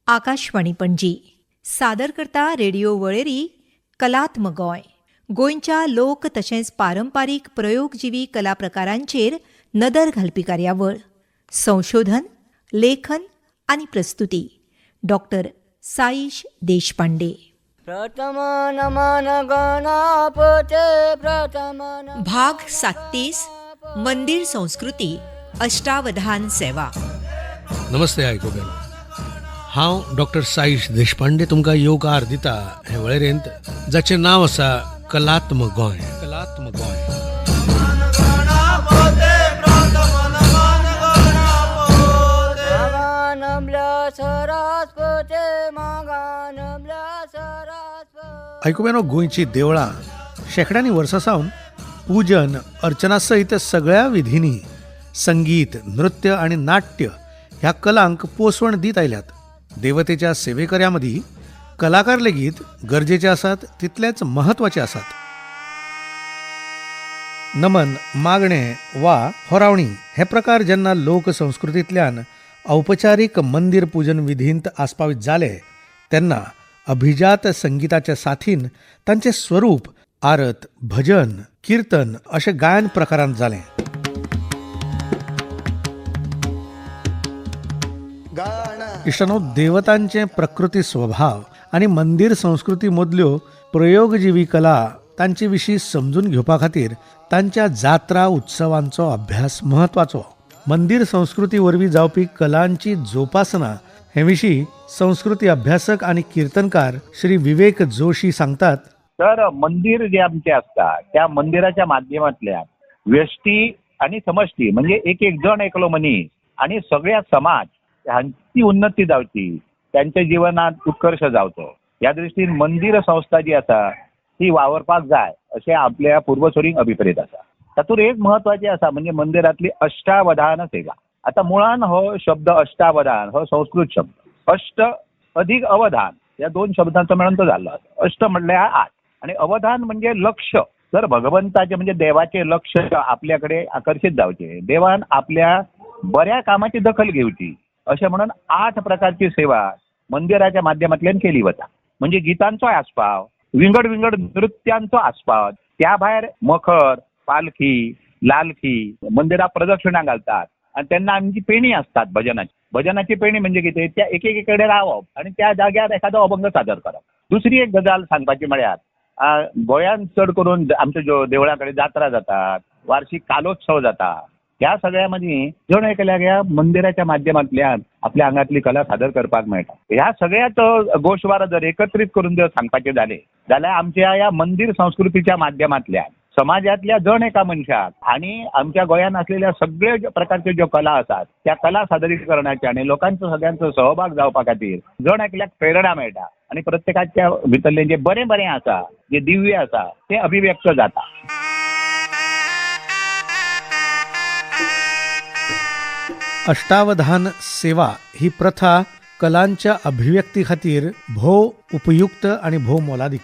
आकाशवाणी पणजी सादर करता रेडिओ वळेरी कलात्म गोंय. गोंयच्या लोक तशेंच पारंपारीक प्रयोगजिवी कला प्रकारांचेर नदर घालपी कार्यावळ. संशोधन, लेखन आनी प्रस्तुती डॉक्टर साईश देशपांडे. भाग 37 मंदिर संस्कृती अष्टावधान सेवा. नमस्ते आयकोबेन, हांव डॉक्टर साईश देशपांडे तुमकां येवकार दिता हे वळेरेंत जाचें नांव आसा कलात्म गोंय. कलात्म गोंय आयकोबेनो, गोंयची देवळां शेकड्यांनी वर्सां सावन पूजन अर्चना सयत सगळ्या विधींनी संगीत, नृत्य आनी नाट्य ह्या कलांक पोसवण दीत आयल्यात. देवतेच्या सेवेकऱ्यां मदीं कलाकार लेगीत गरजेचे आसात तितलेच महत्वाचे आसात. नमन, मागणें वा होरावणी हे प्रकार जेन्ना लोक संस्कृतींतल्यान औपचारीक मंदिर पूजन विधींत आस्पावीत जाले तेन्ना अभिजात संगीताच्या साथीन तांचें स्वरूप आरत, भजन, कीर्तन अशें गायन प्रकारांत जालें. इश्टानो, देवतांचे प्रकृती स्वभाव आनी मंदिर संस्कृती मदल्यो प्रयोगजिवी कला तांचे विशीं समजून घेवपा खातीर तांच्या जात्रा उत्सवांचो अभ्यास म्हत्वाचो. मंदिर संस्कृती वरवीं जावपी कलांची जोपासना हे विशीं संस्कृती अभ्यासक आनी कीर्तनकार श्री विवेक जोशी सांगतात. तर मंदिर जे आमचे असता त्या मंदिराच्या माध्यमांतल्यान व्यष्टी आणि समष्टी म्हणजे एक एक जण एकलो मनीस आणि सगळ्या समाज ह्यांची उन्नती जावची, त्यांच्या जीवनात उत्कर्ष जावचो या दृष्टीन मंदिर संस्था जी आसा ती वावरपाक जाय अशें आपल्या पूर्वसुरींक अभिप्रेत आसा. तातूंत एक म्हत्वाचें आसा म्हणजे मंदिरांतली अष्टावधान सेवा. आता मुळान हो शब्द अष्टावधान हो संस्कृत शब्द. अष्ट अधिक अवधान या दोन शब्दांचो मेळून तो जाल्लो आसा. अष्ट म्हटल्यार 8 आणि अवधान म्हणजे लक्ष. तर भगवंताचे म्हणजे देवाचे लक्ष आपल्याकडे आकर्षित जावचे, देवान आपल्या बऱ्या कामाची दखल घेवची अशें म्हणून 8 प्रकारची सेवा मंदिराच्या माध्यमांतल्यान केली वता. म्हणजे गितांचो आस्पाव, विंगड विंगड नृत्यांचो आस्पाव, त्या भायर मखर, पालखी, लालखी मंदिराक प्रदक्षिणा घालतात आणि तेन्ना आमची पेणी असतात भजनाची पेणी म्हणजे कितें, त्या एक एक कडेन रावप आणि त्या जाग्यार एखादो अभंग सादर करप. दुसरी एक गजाल सांगपाची म्हळ्यार गोंयांत चड करून आमच्या ज्यो देवळां कडेन जात्रा जातात, वार्षिक कालोत्सव जाता, ह्या सगळ्या मदीं जण एकल्याक ह्या मंदिराच्या माध्यमांतल्यान आपल्या आंगातली कला सादर करपाक मेळटा. ह्या सगळ्याच गोश्वार जर एकत्रीत करून जर सांगपाचे जाले जाल्यार आमच्या ह्या मंदिर संस्कृतीच्या माध्यमांतल्यान समाजातल्या जण एका मनशाक आणि आमच्या गोंयांत असलेल्या सगळे प्रकारचे ज्यो कला आसात त्या कला सादरीकरणाचे आणि लोकांचो सगळ्यांचो सहभाग जावपा खातीर जण एकल्याक प्रेरणा मेळटा आणि प्रत्येकाच्या भितरलें जे बरें बरें आसा, जे दिव्य आसा तें अभिव्यक्त जाता. अष्टावधान सेवा ही प्रथा कलांच्या अभिव्यक्ती खातीर भोव उपयुक्त आणि भोव मोलादीक.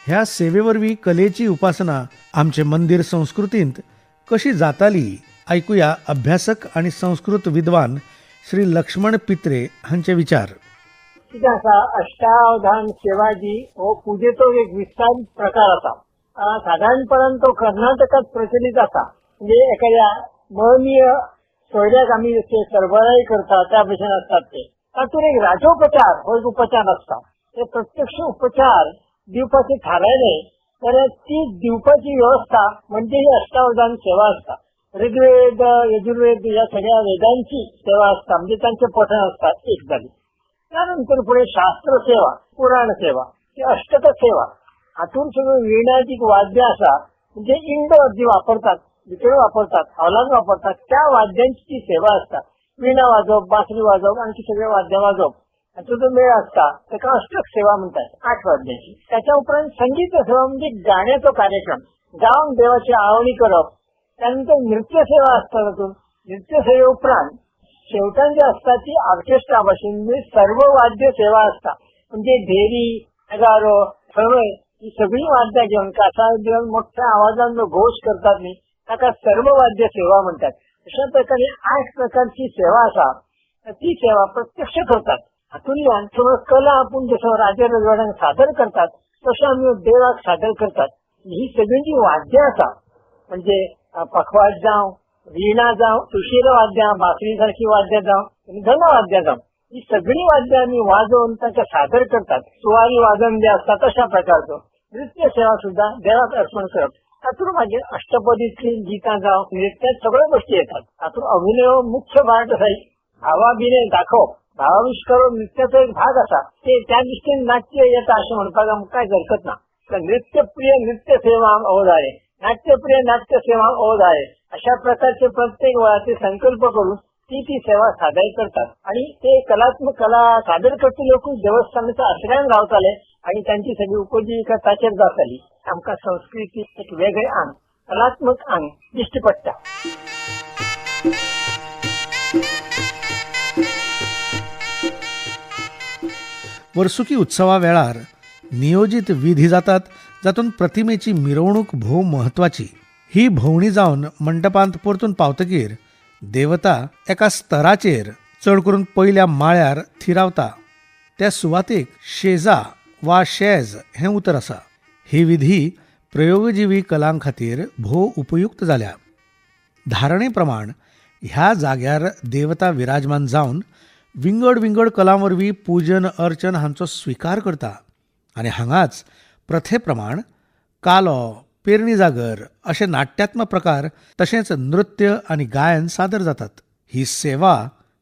ह्या सेवेवरवीं कलेची उपासना आमचे मंदिर संस्कृतींत कशी जाताली ऐकुया अभ्यासक आणि संस्कृत विद्वान श्री लक्ष्मण पित्रे हांचे विचार. कितें आसा, अष्टावधान सेवा जी हो पुजेचो एक विस्तारीत प्रकार आसा. साधारणपणान तो कर्नाटकात प्रचलित आसा. म्हणजे एखाद्या महनीय सोयऱ्याक आमी जशे सरबराई करतात त्या भशेन असतात ते. तातूंत एक राजोपचार हो एक उपचार आसता. ते प्रत्यक्ष उपचार दिवपाचे थारायले जाल्यार ती दिवपाची व्यवस्था म्हणजे ही अष्टावधान सेवा असता. ऋग्वेद, यजुर्वेद या सगळ्या वेदांची सेवा असता, म्हणजे तांचे पठण असतात एक जाली. त्यानंतर पुढे शास्त्र सेवा, पुराण सेवा, ती अष्टक सेवा. हातून सगळं वीणाची वाद्य आसा म्हणजे इंडवाद्य वापरतात, भितर वापरतात, हॉलांत वापरतात, त्या वाद्यांची ती सेवा असता. वीणा वाजवप, बासरी वाजवप, आणखी सगळे वाद्य वाजवप हाचो जो मेळ असता ताका अष्टक सेवा म्हणतात, 8 वाद्यांची. त्याच्या उपरांत संगीत सेवा म्हणजे गाण्याचो कार्यक्रम गावन देवाची आवणी करप. त्यानंतर नृत्य सेवा असता. तातून नृत्य सेवे उपरांत शेवटान जी असता ती ऑर्केस्ट्रा भाशेन म्हणजे सर्व वाद्य सेवा असता. म्हणजे ढेरी, नगारो, थळय ही सगळी वाद्यां घेवन कासा घेवन मोठ्या आवाजान जो घोष करतात न्ही ताका सर्व वाद्य सेवा म्हणतात. अशा प्रकारे 8 प्रकारची सेवा आसा. ती सेवा प्रत्यक्ष करतात. हातूंतल्यान समज कला आपूण जसो राजा रजवाड्यांक सादर करतात तशें आमी देवाक सादर करतात. ही सगळी जी वाद्यां आसा म्हणजे पखवाज जावं, विणा जावं, सुशील वाद्यां, बासरी सारखी वाद्यां जावं, धन वाद्यां जावं, ही सगळी वाद्यां आमी वाजोवन तांकां सादर करतात. सुवारी वादन जे आसता तशा प्रकारचो नृत्य सेवा सुद्धा देवाक अर्पण करप. तातूंत मागीर अष्टपदीतली गितां जावं नृत्य सगळ्यो गोश्टी येतात. तातूंत अभिनय हो मुख्य पार्ट आसा. भावाभिनय दाखोवप, भावाविष्कार नृत्याचो एक भाग आसा. ते त्या दृश्टीन नाट्य येता अशें म्हणपाक आमकां कांय हरकत ना. नृत्यप्रिय नृत्य सेवा अवधारे, नाट्यप्रिय नाट्य सेवा अवधारे अशा प्रकारचे प्रत्येक वेळाचे संकल्प करून ती सेवा सादर करतात. आणि ते कलात्मक कला सादर करपी लोक देवस्थानाच्या आश्रयान रावताले आणि त्यांची सगळी उपजीविका ताचेर जाताली. आमकां संस्कृती एक वेगळे अंग, कलात्मक अंग दिश्टी पडटा. वर्सुकी उत्सवा वेळार नियोजित विधी जातात जातून प्रतिमेची मिरवणूक भोव महत्वाची. ही भोवणी जावन मंडपांत परतून पावतकीर देवता एका स्तराचेर चड करून पयल्या माळ्यार थिरावता. त्या सुवातेक शेजा वा शेज हें उतर आसा. ही विधी प्रयोगजिवी कलां खातीर भोव उपयुक्त जाल्या. धारणे प्रमाण ह्या जाग्यार देवता विराजमान जावन विंगड विंगड कलां वरवीं पूजन अर्चन हांचो स्विकार करता. आनी हांगाच प्रथे प्रमाण कालो, पेरणी जागर अशे नाट्यात्मक प्रकार तशेंच नृत्य आनी गायन सादर जातात. ही सेवा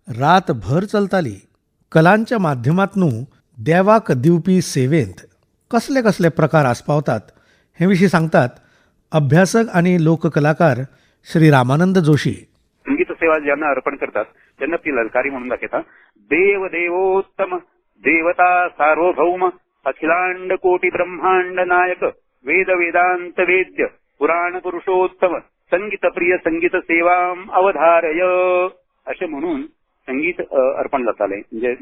रातभर चलताली. कलांच्या माध्यमांतनू देवाक दिवपी सेवेंत कसले कसले प्रकार आस्पावतात हे विशीं सांगतात अभ्यासक आनी लोककलाकार श्री रामानंद जोशी. संगीत सेवा ज्यांना अर्पण करतात त्यांना ती ललकारी म्हणून दाखवतात. देव देवोत्तम, देवता सार्वभौम, अखिलांड कोटी ब्रह्मांड नायक, वेद वेदांत वेद्य, पुराण पुरुषोत्तम, संगीत प्रिय संगीत सेवाम अवधारय असे म्हणून संगीत अर्पण जाताले. म्हणजे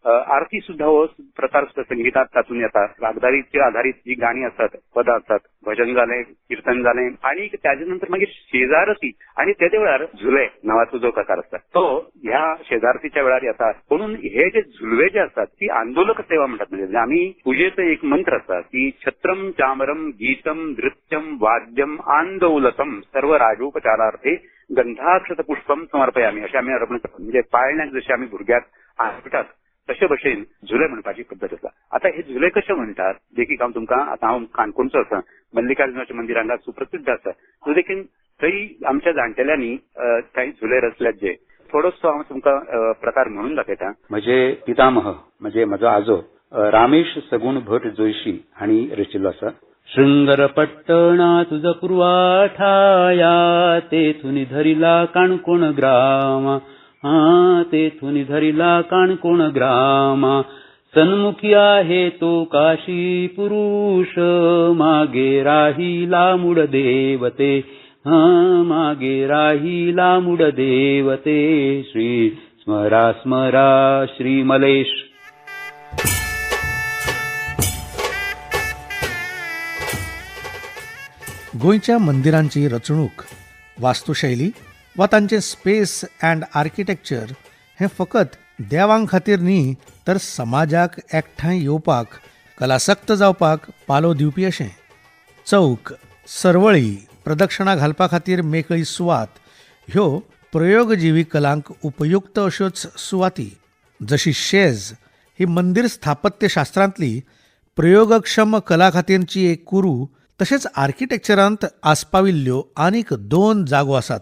आरती सुद्धा हो प्रकार सुद्धा संगीतात तातून येतात. रागदारीचे आधारित जी गाणी असतात, पद असतात, भजन झाले, कीर्तन झाले आणि त्याच्यानंतर मागीर शेजारती आणि त्याच्या वेळार झुले नावाचा जो प्रकार असतात तो ह्या शेजारतीच्या वेळार येतात. म्हणून हे जे झुलवे जे असतात ती आंदोलक सेवा म्हणतात. म्हणजे आम्ही पूजेचं एक मंत्र असतात की छत्रम चामरम गीतम नृत्यम वाद्यम आंदोलतम सर्व राजोपचारार्थे गंधाक्षत पुष्पम समर्पयामी असे आम्ही अर्पण करतो. म्हणजे पाळण्याक जसे आम्ही भुरग्याक आणतात तशे भशेन झुले म्हणपाची पद्धत आसा. आता हे झुले कशे म्हणटात देखीक हांव तुमकां आतां हांव काणकोणचो आसा, मल्लिकार्जुनाच्या मंदिरांत सुप्रसिद्ध आसा. सो देखीन थंय आमच्या जाणटेल्यांनी काही झुले रचल्यात जे थोडोसो हांव तुमकां प्रकार म्हणून दाखयता. म्हजे पितामह म्हणजे म्हजो आजो रामेश सगुण भट जोशी हांणी रचिल्लो आसा. शृंगर पट्टणा तुझ पुरवाठाया तेथून धरिला काणकोण ग्रामा, तेथून धरिला काणकोण ग्रामा, सन्मुखी आहे तो काशी पुरुष, मागे राहिला मूळ देवते, मागे राहिला मूळ देवते, श्री स्मरा स्मरा श्री मलेश. गोंयच्या मंदिरांची रचणूक, वास्तुशैली वा तांचें स्पेस अँड आर्किटेक्चर हें फकत देवां खातीर न्ही तर समाजाक एकठांय येवपाक, कलासक्त जावपाक पालो दिवपी अशें. चौक, सरवळी, प्रदक्षिणा घालपा खातीर मेकळी सुवात ह्यो प्रयोगजिवी कलांक उपयुक्त अश्योच सुवाती. जशी शेज ही मंदिर स्थापत्य शास्त्रांतली प्रयोगक्षम कला खातीरची एक कुरू, तशेंच आर्किटेक्चरांत आस्पाविल्ल्यो आनीक 2 जागो आसात.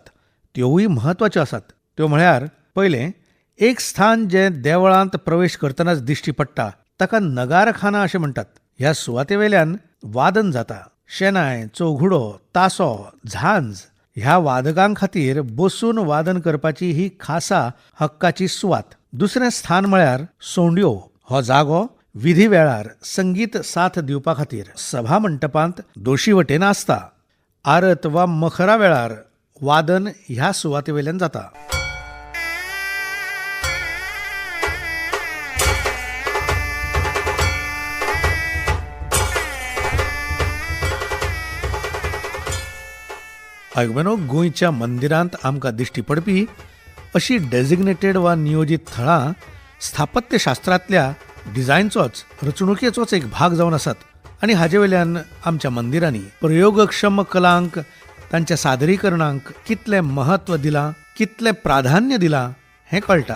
त्योवूय म्हत्वाच्यो आसात. त्यो म्हळ्यार पयलें एक स्थान जें देवळांत प्रवेश करतनाच दिश्टी पडटा ताका नगारखाना अशें म्हणटात. ह्या सुवातेवेल्यान वादन जाता. शेनाय, चौघुडो, तासो, झांज ह्या वादकां खातीर बसून वादन करपाची ही खासा हक्काची सुवात. दुसरें स्थान म्हळ्यार सोंड्यो. हो जागो विधी वेळार संगीत साथ दिवपा खातीर सभा मंडपांत दोशी वटेन आसता. आरत वा मखरा वेळार वादन ह्या सुवातेवेल्यान जाता. आयगमेनो गोंयच्या मंदिरांत आमकां दिश्टी पडपी अशी डेजिग्नेटेड वा नियोजीत थळां स्थापत्यशास्त्रातल्या डिझायनचोच रचणुकेचोच एक भाग जावन आसात आनी हाजे वयल्यान आमच्या मंदिरांनी प्रयोगक्षम कलांक तांच्या सादरीकरणांक कितलें महत्व दिलां, कितलें प्राधान्य दिलां हें कळटा.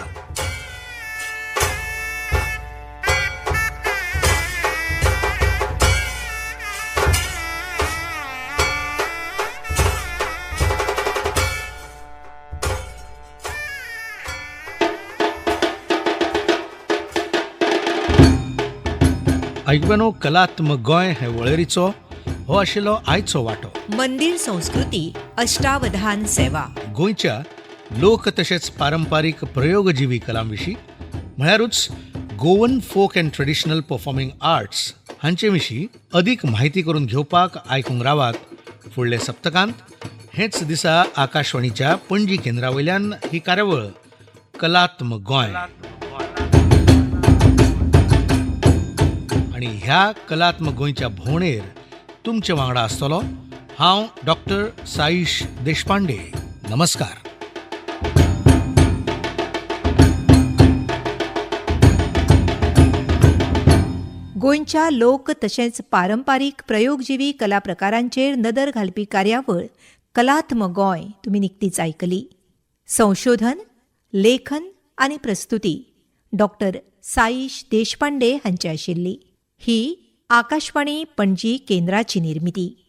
ऐकून कलात्मक गोंय हे वळेरीचो हो आशिल्लो आयचो वांटो. मंदिर संस्कृती अष्टावधान सेवा. गोंयच्या लोक तशेंच पारंपारीक प्रयोगजिवी कलां-विशीं म्हळ्यारूच Goan folk and traditional performing arts हांचे विशीं अदीक म्हायती करून घेवपाक आयकूंक रावात फुडले सप्तकांत. हेच दिसा आकाशवाणीच्या पणजी केंद्रा वयल्यान ही कार्यावळ कलात्मक गोंय. आणि ह्या कलात्मक गोंयच्या भोंवडेर तुमचे वांगडा आसतलो हांव डॉक्टर साईश देशपांडे. नमस्कार. गोंयच्या लोक तशेंच पारंपारीक प्रयोगजिवी कला प्रकारांचेर नदर घालपी कार्यावळ कलात्मक गोंय तुमी निकतीच आयकली. संशोधन, लेखन आनी प्रस्तुती डॉक्टर साईश देशपांडे हांची आशिल्ली. ही आकाशवाणी पणजी केंद्राची निर्मिती.